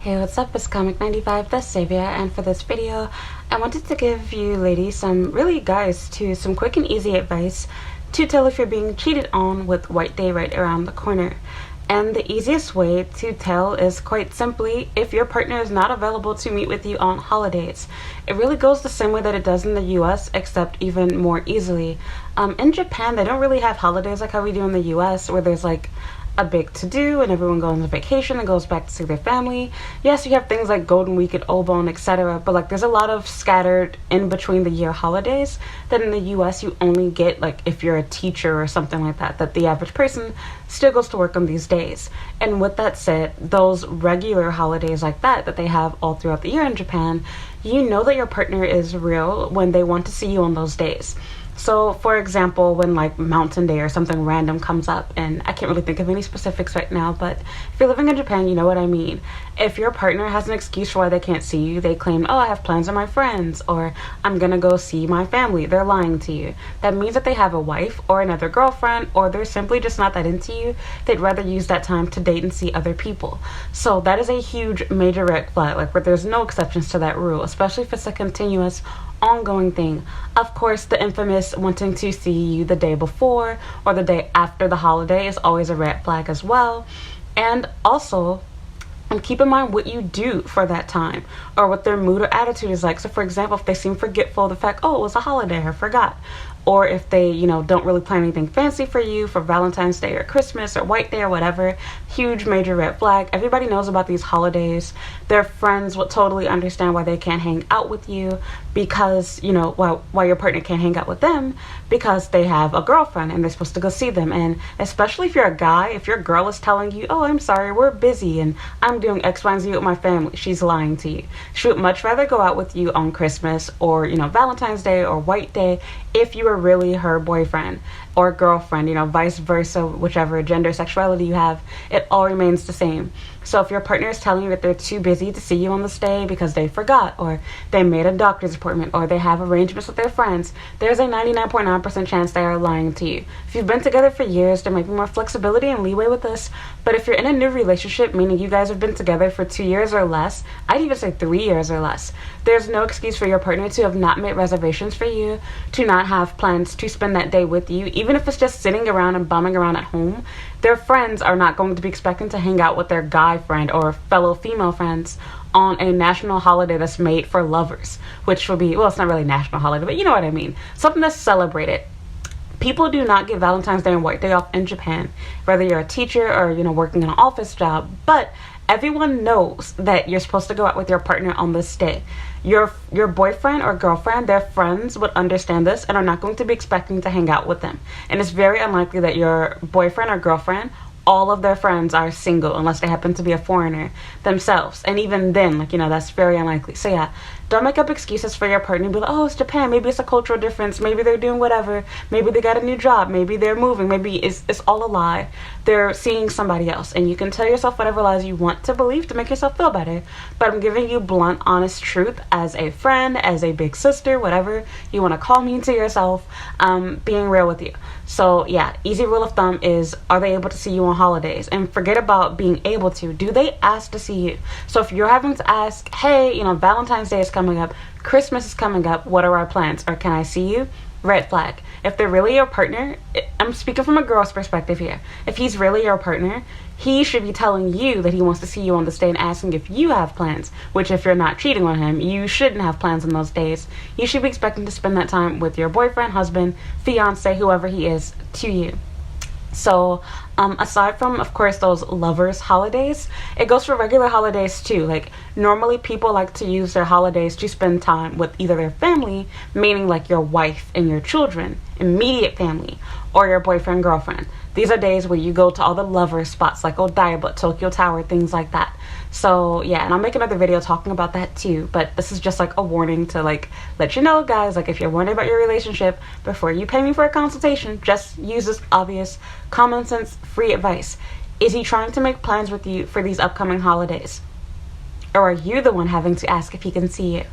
Hey, what's up? It's Comic95 the Savior, and for this video I wanted to give you ladies some quick and easy advice to tell if you're being cheated on with White Day right around the corner. And the easiest way to tell is quite simply if your partner is not available to meet with you on holidays. It really goes the same way that it does in the US, except even more easily. In Japan, they don't really have holidays like how we do in the US, where there's like a big to-do and everyone goes on vacation and goes back to see their family. Yes, you have things like Golden Week and Obon, etc., but like there's a lot of scattered in between the year holidays that in the US you only get like if you're a teacher or something like that the average person still goes to work on these days. And with that said, those regular holidays like that they have all throughout the year in Japan, you know that your partner is real when they want to see you on those days. So, for example, when like Mountain Day or something random comes up, and I can't really think of any specifics right now, but if you're living in Japan, you know what I mean. If your partner has an excuse for why they can't see you, they claim, oh, I have plans with my friends, or I'm gonna go see my family. They're lying to you. That means that they have a wife or another girlfriend, or they're simply just not that into you. They'd rather use that time to date and see other people. So that is a huge major red flag, like where there's no exceptions to that rule, especially if it's a continuous ongoing thing. Of course, the infamous wanting to see you the day before or the day after the holiday is always a red flag as well. And also, keep in mind what you do for that time or what their mood or attitude is like. So for example, if they seem forgetful of the fact, oh, it was a holiday, I forgot. Or if they, don't really plan anything fancy for you for Valentine's Day or Christmas or White Day or whatever, huge major red flag. Everybody knows about these holidays. Their friends would totally understand why they can't hang out with you because, why your partner can't hang out with them because they have a girlfriend and they're supposed to go see them. And especially if you're a guy, if your girl is telling you, oh, I'm sorry, we're busy and I'm doing X, Y, and Z with my family, she's lying to you. She would much rather go out with you on Christmas or, Valentine's Day or White Day if you were really her boyfriend or girlfriend, vice versa, whichever gender sexuality you have, it all remains the same. So if your partner is telling you that they're too busy to see you on this day because they forgot or they made a doctor's appointment or they have arrangements with their friends, there's a 99.9% chance they are lying to you. If you've been together for years, there might be more flexibility and leeway with this, but if you're in a new relationship, meaning you guys have been together for 2 years or less, I'd even say 3 years or less, there's no excuse for your partner to have not made reservations for you, to not have plans to spend that day with you, even if it's just sitting around and bumming around at home. Their friends are not going to be expecting to hang out with their guy friend or fellow female friends on a national holiday that's made for lovers, which will be, well, it's not really a national holiday, but you know what I mean. Something that's celebrated. People do not get Valentine's Day and White Day off in Japan, whether you're a teacher or, working in an office job, but everyone knows that you're supposed to go out with your partner on this day. Your boyfriend or girlfriend, their friends would understand this and are not going to be expecting to hang out with them. And it's very unlikely that your boyfriend or girlfriend, all of their friends are single unless they happen to be a foreigner themselves. And even then, that's very unlikely. So yeah, don't make up excuses for your partner. Be like, oh, it's Japan. Maybe it's a cultural difference. Maybe they're doing whatever. Maybe they got a new job. Maybe they're moving. Maybe it's all a lie. They're seeing somebody else. And you can tell yourself whatever lies you want to believe to make yourself feel better. But I'm giving you blunt, honest truth as a friend, as a big sister, whatever you want to call me to yourself, being real with you. So yeah, easy rule of thumb is, are they able to see you on holidays? And forget about being able to. Do they ask to see you? So if you're having to ask, hey, Valentine's Day is coming up, Christmas is coming up, what are our plans? Or can I see you? Red flag. If they're really your partner, I'm speaking from a girl's perspective here. If he's really your partner, he should be telling you that he wants to see you on this day and asking if you have plans, which if you're not cheating on him, you shouldn't have plans on those days. You should be expecting to spend that time with your boyfriend, husband, fiance, whoever he is to you. So aside from, of course, those lovers holidays, it goes for regular holidays too. Like normally people like to use their holidays to spend time with either their family, meaning like your wife and your children, immediate family, or your boyfriend, girlfriend. These are days where you go to all the lover spots like Odaiba, Tokyo Tower, things like that. So yeah, and I'll make another video talking about that too, but this is just like a warning to like let you know, guys, like if you're worried about your relationship, before you pay me for a consultation, just use this obvious common sense free advice. Is he trying to make plans with you for these upcoming holidays? Or are you the one having to ask if he can see you?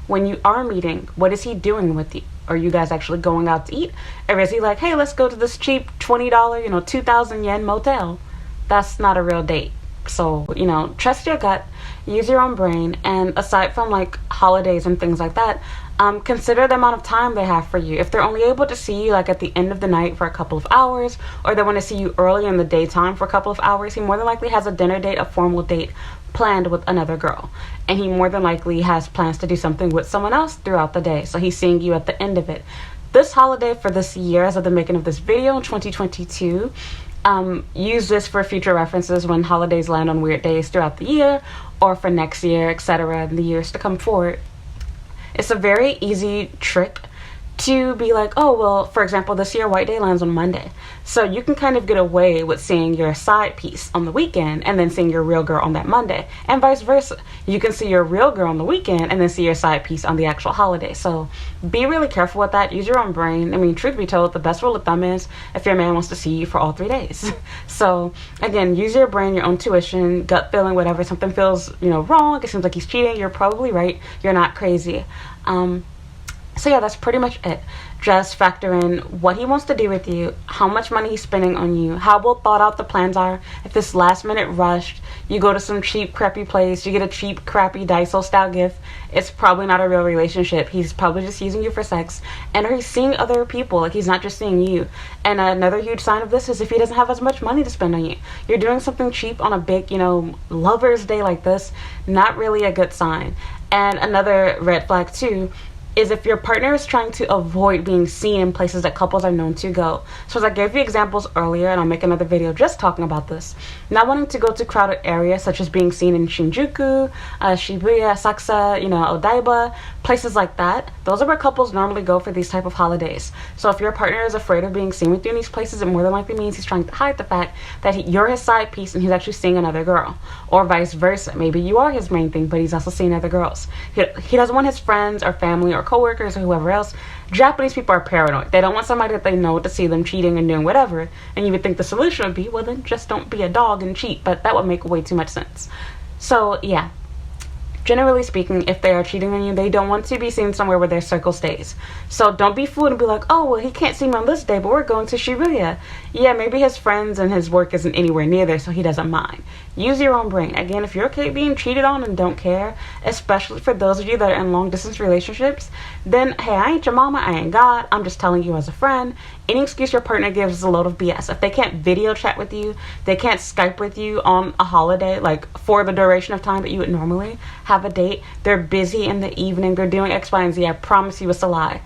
When you are meeting, what is he doing with you? Are you guys actually going out to eat? Or is he like, hey, let's go to this cheap $20, 2,000 yen motel? That's not a real date. So, you know, trust your gut, use your own brain, and aside from like holidays and things like that, consider the amount of time they have for you. If they're only able to see you like at the end of the night for a couple of hours, or they want to see you early in the daytime for a couple of hours, he more than likely has a dinner date, a formal date planned with another girl. And he more than likely has plans to do something with someone else throughout the day. So he's seeing you at the end of it. This holiday for this year, as of the making of this video in 2022, use this for future references when holidays land on weird days throughout the year, or for next year, etc., in the years to come forward. It's a very easy trick to be like, oh, well, for example, this year White Day lands on Monday. So you can kind of get away with seeing your side piece on the weekend and then seeing your real girl on that Monday, and vice versa. You can see your real girl on the weekend and then see your side piece on the actual holiday. So be really careful with that. Use your own brain. I mean, truth be told, the best rule of thumb is if your man wants to see you for all 3 days. So again, use your brain, your own tuition, gut feeling, whatever. Something feels, you know, wrong. It seems like he's cheating. You're probably right. You're not crazy. So yeah, that's pretty much it. Just factor in what he wants to do with you, how much money he's spending on you, how well thought out the plans are. If it's last minute rushed, you go to some cheap crappy place, you get a cheap crappy Daiso style gift, it's probably not a real relationship. He's probably just using you for sex, and or he's seeing other people, like he's not just seeing you. And another huge sign of this is if he doesn't have as much money to spend on you. You're doing something cheap on a big, you know, Lover's Day like this, not really a good sign. And another red flag too is if your partner is trying to avoid being seen in places that couples are known to go. So as I gave you examples earlier, and I'll make another video just talking about this, not wanting to go to crowded areas such as being seen in Shinjuku, Shibuya, Asakusa, you know, Odaiba, places like that. Those are where couples normally go for these type of holidays. So if your partner is afraid of being seen with you in these places, it more than likely means he's trying to hide the fact that you're his side piece and he's actually seeing another girl. Or vice versa. Maybe you are his main thing, but he's also seeing other girls. He doesn't want his friends or family or coworkers or whoever else. Japanese people are paranoid. They don't want somebody that they know to see them cheating and doing whatever. And you would think the solution would be, well, then just don't be a dog and cheat. But that would make way too much sense. So yeah, generally speaking, if they are cheating on you, they don't want to be seen somewhere where their circle stays. So don't be fooled and be like, oh, well, he can't see me on this day, but we're going to Shibuya. Yeah, maybe his friends and his work isn't anywhere near there, so he doesn't mind. Use your own brain. Again, if you're okay being cheated on and don't care, especially for those of you that are in long-distance relationships, then, hey, I ain't your mama, I ain't God, I'm just telling you as a friend. Any excuse your partner gives is a load of BS. If they can't video chat with you, they can't Skype with you on a holiday, like for the duration of time that you would normally have a date, they're busy in the evening, they're doing X, Y, and Z, I promise you it's a lie.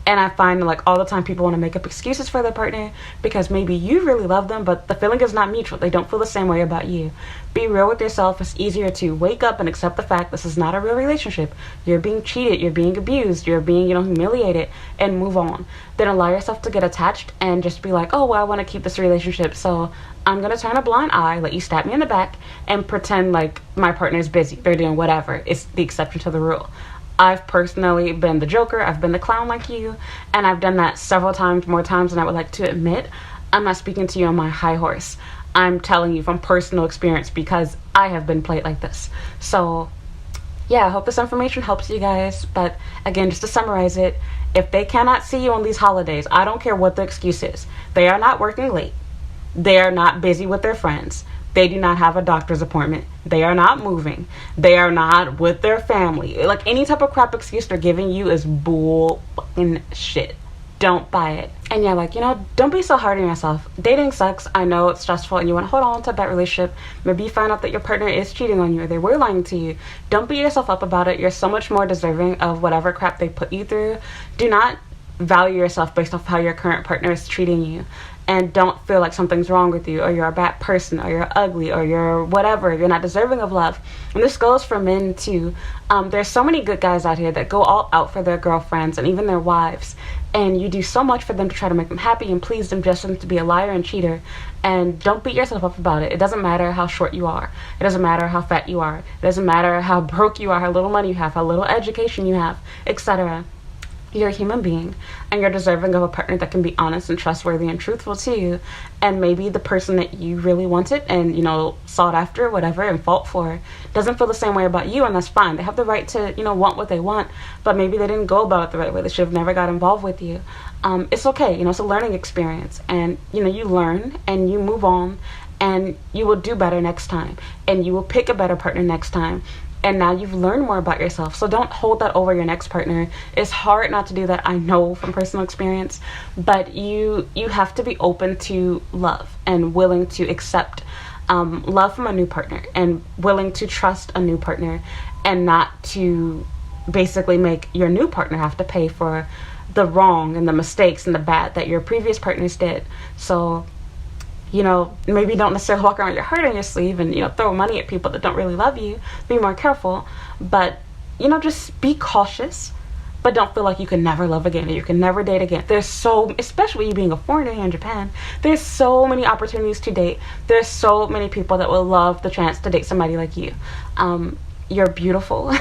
And I find like all the time people want to make up excuses for their partner because maybe you really love them, but the feeling is not mutual. They don't feel the same way about you. Be real with yourself. It's easier to wake up and accept the fact this is not a real relationship. You're being cheated, you're being abused, you're being, you know, humiliated, and move on. Then allow yourself to get attached and just be like, oh, well, I want to keep this relationship, so I'm going to turn a blind eye, let you stab me in the back, and pretend like my partner is busy. They're doing whatever. It's the exception to the rule. I've personally been the joker, I've been the clown like you, and I've done that several times, more times than I would like to admit. I'm not speaking to you on my high horse. I'm telling you from personal experience because I have been played like this. So yeah, I hope this information helps you guys. But again, just to summarize it, if they cannot see you on these holidays, I don't care what the excuse is. They are not working late. They are not busy with their friends. They do not have a doctor's appointment. They are not moving. They are not with their family. Like any type of crap excuse they're giving you is bull fucking shit. Don't buy it. And yeah, like, you know, don't be so hard on yourself. Dating sucks. I know it's stressful and you want to hold on to that relationship. Maybe you find out that your partner is cheating on you or they were lying to you. Don't beat yourself up about it. You're so much more deserving of whatever crap they put you through. Do not value yourself based off how your current partner is treating you. And don't feel like something's wrong with you, or you're a bad person, or you're ugly, or you're whatever. You're not deserving of love. And this goes for men too. There's so many good guys out here that go all out for their girlfriends and even their wives. And you do so much for them to try to make them happy and please them just for them to be a liar and cheater. And don't beat yourself up about it. It doesn't matter how short you are. It doesn't matter how fat you are. It doesn't matter how broke you are, how little money you have, how little education you have, etc. You're a human being and you're deserving of a partner that can be honest and trustworthy and truthful to you. And maybe the person that you really wanted and, you know, sought after, whatever, and fought for doesn't feel the same way about you, and that's fine. They have the right to, you know, want what they want, but maybe they didn't go about it the right way. They should have never got involved with you. It's okay, you know, it's a learning experience, and, you know, you learn and you move on and you will do better next time, and you will pick a better partner next time. And now you've learned more about yourself, so don't hold that over your next partner. It's hard not to do that, I know from personal experience, but you have to be open to love and willing to accept love from a new partner, and willing to trust a new partner, and not to basically make your new partner have to pay for the wrong and the mistakes and the bad that your previous partners did. So, you know, maybe don't necessarily walk around with your heart on your sleeve and, you know, throw money at people that don't really love you. Be more careful. But, you know, just be cautious. But don't feel like you can never love again or you can never date again. There's so, especially you being a foreigner here in Japan, there's so many opportunities to date. There's so many people that will love the chance to date somebody like you. You're beautiful.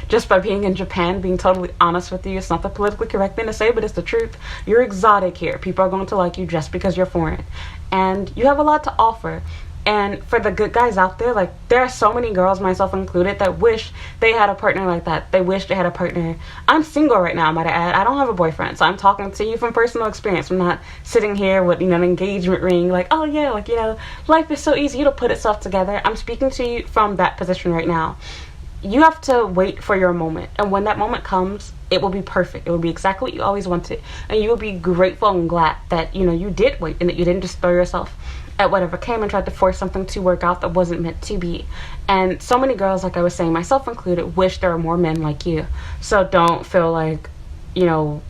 Just by being in Japan, being totally honest with you, it's not the politically correct thing to say, but it's the truth. You're exotic here. People are going to like you just because you're foreign, and you have a lot to offer. And for the good guys out there, like, there are so many girls, myself included, that wish they had a partner like that. They wish they had a partner. I'm single right now, might I add. I don't have a boyfriend, so I'm talking to you from personal experience. I'm not sitting here with, you know, an engagement ring, like, oh yeah, like, you know, life is so easy to put itself together. I'm speaking to you from that position right now. You have to wait for your moment, and when that moment comes, it will be perfect. It will be exactly what you always wanted, and you will be grateful and glad that, you know, you did wait and that you didn't just throw yourself at whatever came and tried to force something to work out that wasn't meant to be. And so many girls, like I was saying, myself included, wish there were more men like you. So don't feel like, you know,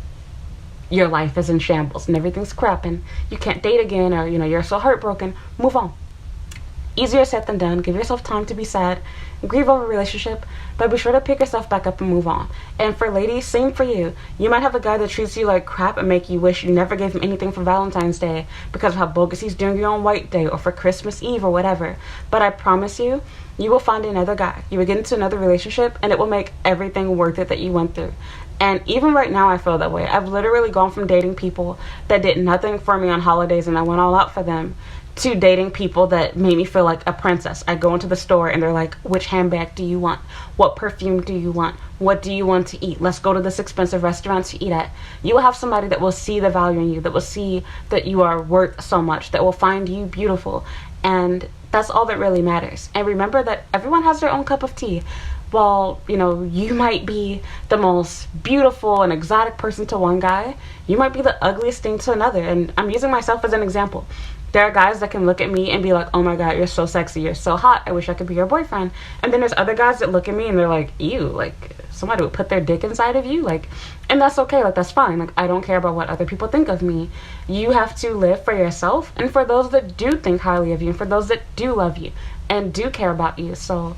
your life is in shambles and everything's crapping, you can't date again, or, you know, you're so heartbroken. Move on. Easier said than done. Give yourself time to be sad, grieve over a relationship, but be sure to pick yourself back up and move on. And for ladies, same for you. You might have a guy that treats you like crap and make you wish you never gave him anything for Valentine's Day because of how bogus he's doing you on White Day or for Christmas Eve or whatever. But I promise you, you will find another guy. You will get into another relationship, and it will make everything worth it that you went through. And even right now, I feel that way. I've literally gone from dating people that did nothing for me on holidays and I went all out for them, to dating people that made me feel like a princess. I go into the store and they're like, which handbag do you want? What perfume do you want? What do you want to eat? Let's go to this expensive restaurant to eat at. You will have somebody that will see the value in you, that will see that you are worth so much, that will find you beautiful. And that's all that really matters. And remember that everyone has their own cup of tea. While, you know, you might be the most beautiful and exotic person to one guy, you might be the ugliest thing to another. And I'm using myself as an example. There are guys that can look at me and be like, oh my god, you're so sexy, you're so hot, I wish I could be your boyfriend. And then there's other guys that look at me and they're like, ew, like, somebody would put their dick inside of you, like, and that's okay, like, that's fine. Like, I don't care about what other people think of me. You have to live for yourself, and for those that do think highly of you, and for those that do love you and do care about you. So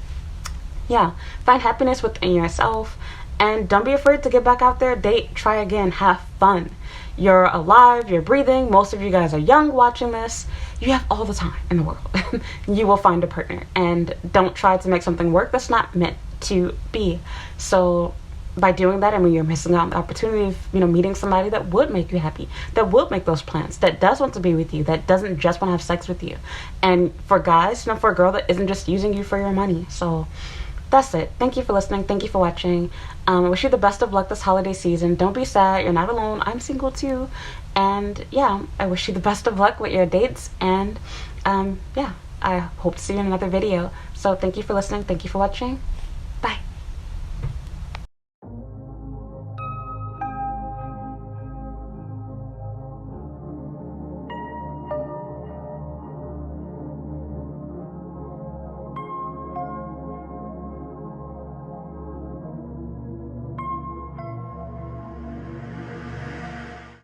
yeah, find happiness within yourself, and don't be afraid to get back out there, date, try again, have fun. You're alive, you're breathing. Most of you guys are young watching this. You have all the time in the world. You will find a partner, and don't try to make something work that's not meant to be. So by doing that, I mean, you're missing out on the opportunity of, you know, meeting somebody that would make you happy, that would make those plans, that does want to be with you, that doesn't just want to have sex with you. And for guys, you know, for a girl that isn't just using you for your money. So that's it. Thank you for listening. Thank you for watching. I wish you the best of luck this holiday season. Don't be sad. You're not alone. I'm single too. And yeah, I wish you the best of luck with your dates. And yeah, I hope to see you in another video. So thank you for listening. Thank you for watching.